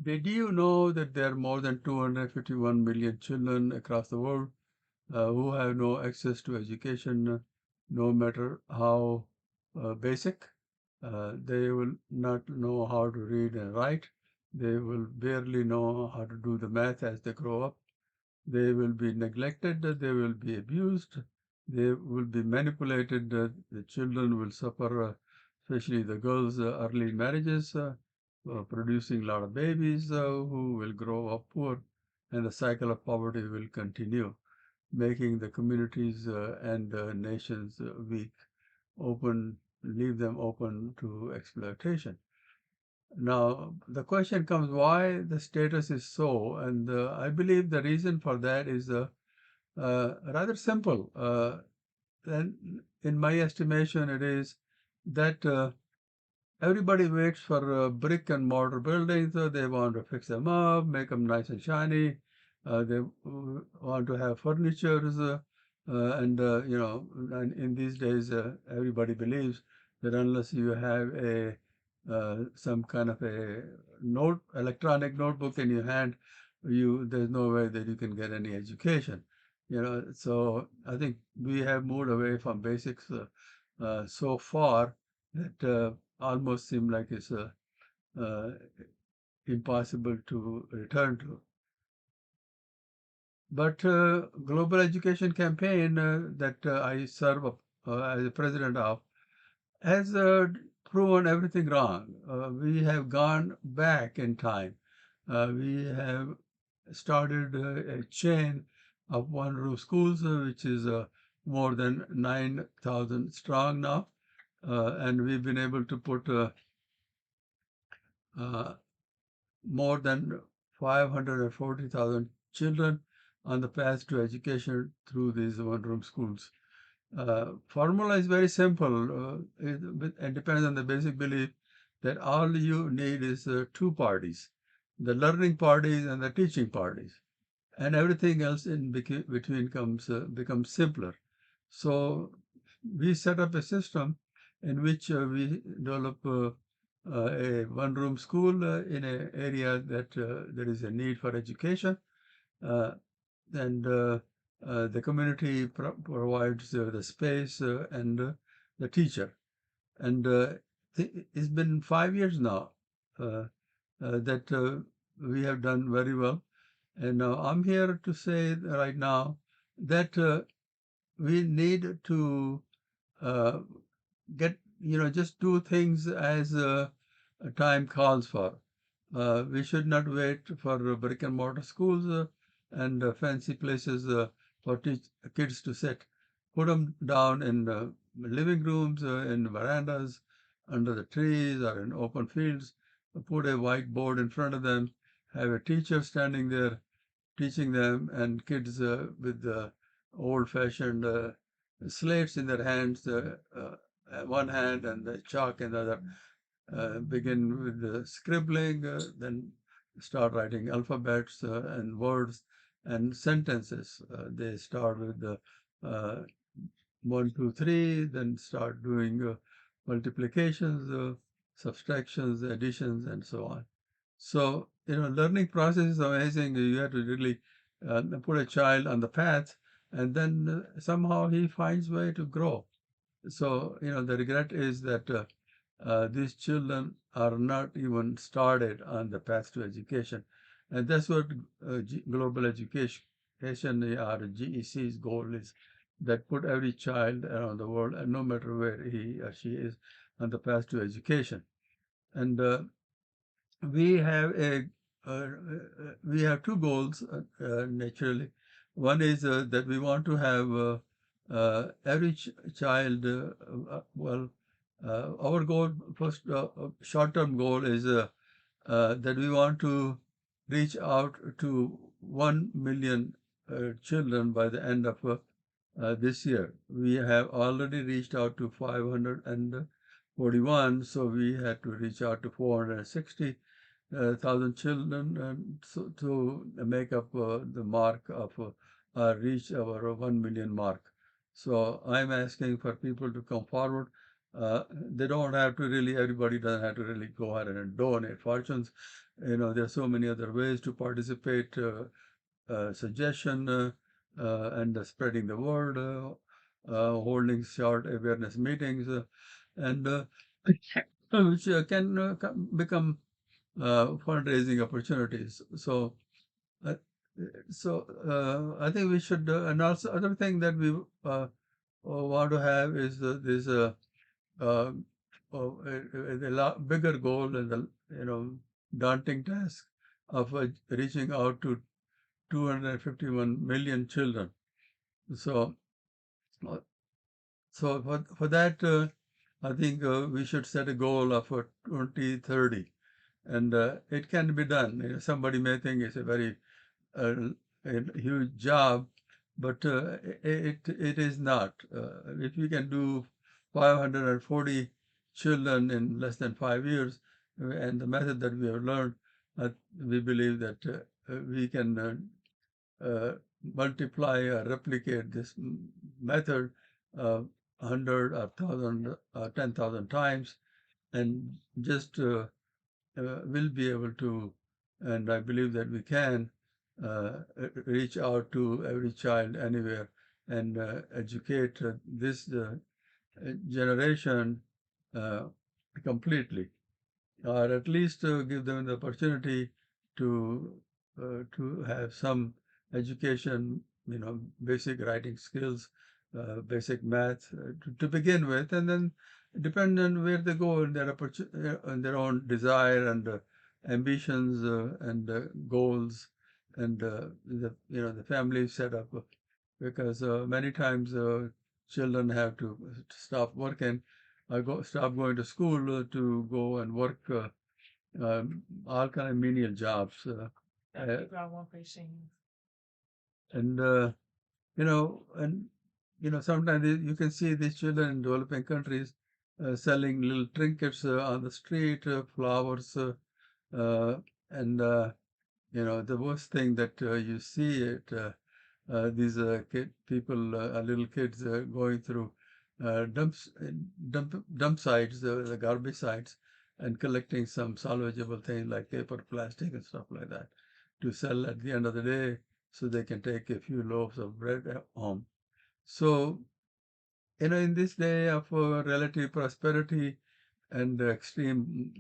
Did you know that there are more than 251 million children across the world who have no access to education, no matter how basic? They will not know how to read and write. They will barely know how to do the math as they grow up. They will be neglected. They will be abused. They will be manipulated. The children will suffer, especially the girls, early marriages, producing a lot of babies who will grow up poor, and the cycle of poverty will continue, making the communities and nations weak, open, leave them open to exploitation. Now, the question comes why the status is so, and I believe the reason for that is rather simple. And in my estimation, it is that everybody waits for brick and mortar buildings. They want to fix them up, make them nice and shiny. They want to have furnitures, and in these days, everybody believes that unless you have a some kind of a electronic notebook in your hand, there's no way that you can get any education. So I think we have moved away from basics so far that almost seem like it's uh, impossible to return to. But Global Education Campaign that I serve as the president of has proven everything wrong. We have gone back in time. We have started a chain of one-room schools, which is more than 9,000 strong now, and we've been able to put uh, more than 540,000 children on the path to education through these one-room schools. Formula is very simple. It depends on the basic belief that all you need is two parties, the learning parties and the teaching parties, and everything else in between becomes simpler. So we set up a system in which we develop a one-room school in an area that there is a need for education, uh, and the community provides the space and the teacher. And it's been 5 years now that we have done very well. And I'm here to say right now that we need to uh, get, just do things as time calls for. We should not wait for brick and mortar schools and fancy places for kids to sit. Put them down in living rooms, in verandas, under the trees, or in open fields. Put a whiteboard in front of them. Have a teacher standing there teaching them, and kids with old-fashioned slates in their hands, one hand and the chalk in the other. Begin with the scribbling, then start writing alphabets and words and sentences. They start with the uh, 1, 2, 3, then start doing multiplications, subtractions, additions, and so on. So, learning process is amazing. You have to really put a child on the path, and then somehow he finds way to grow. So, the regret is that these children are not even started on the path to education. And that's what Global Education or GEC's goal is, that put every child around the world, and no matter where he or she is, on the path to education. And we have a we have two goals naturally. One is that we want to have every child. Our goal first, short-term goal is that we want to reach out to 1 million children by the end of this year. We have already reached out to 541, so we had to reach out to 460,000 children, and so to make up the mark of reach our 1 million mark. So I'm asking for people to come forward They don't have to really, everybody doesn't have to really go ahead and donate fortunes. There's so many other ways to participate, suggestion, and spreading the word, holding short awareness meetings, and which can become fundraising opportunities. Uh, I think we should, and also other thing that we want to have is this uh, a lot bigger goal and the daunting task of reaching out to 251 million children. So, uh, for that, I think we should set a goal of 2030, and it can be done. Somebody may think it's a very uh, a huge job, but it is not. If we can do 540 children in less than 5 years, and the method that we have learned, we believe that we can multiply or replicate this method 100 or 1,000 or 10,000 times, and just will be able to, and I believe that we can reach out to every child anywhere and educate this generation uh, completely, or at least give them the opportunity to to have some education, basic writing skills, basic math to begin with, and then depend on where they go in their in their own desire and ambitions and goals and the family setup, because many times children have to stop working, stop going to school to go and work all kind of menial jobs. And and sometimes you can see these children in developing countries selling little trinkets on the street, flowers, uh, and the worst thing that you see it. These people, little kids going through dump sites, the garbage sites, and collecting some salvageable things like paper, plastic, and stuff like that to sell at the end of the day, so they can take a few loaves of bread home. So, in this day of relative prosperity and extreme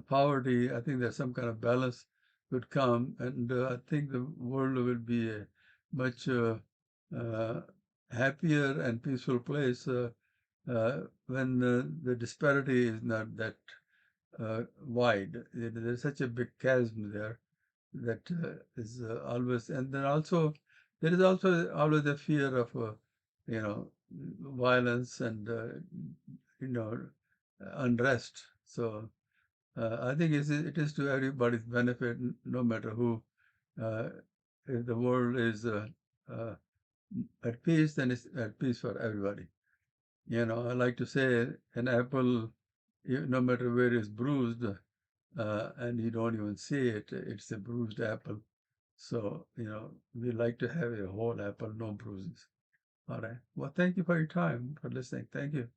poverty, I think there's some kind of balance would come, and I think the world will be a much uh, happier and peaceful place when the disparity is not that wide. There's such a big chasm there that is always, and then also there is also always a fear of you know violence and you know unrest. So I think it is to everybody's benefit, no matter who. Uh, if the world is uh, at peace, then it's at peace for everybody. I like to say an apple, no matter where it's bruised, and you don't even see it, it's a bruised apple. So, we like to have a whole apple, no bruises. All right. Well, thank you for your time, for listening. Thank you.